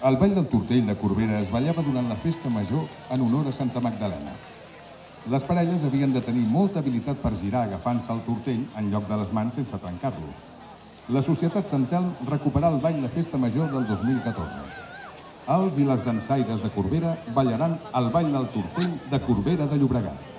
El ball del Tortell de Corbera es ballava durant la festa major en honor a Santa Magdalena. Les parelles havien de tenir molta habilitat per girar agafant-se el tortell en lloc de les mans sense trencar-lo. La Societat Sant Telm recuperà el ball de festa major del 2014. Els i les dansaires de Corbera ballaran el ball del Tortell de Corbera de Llobregat.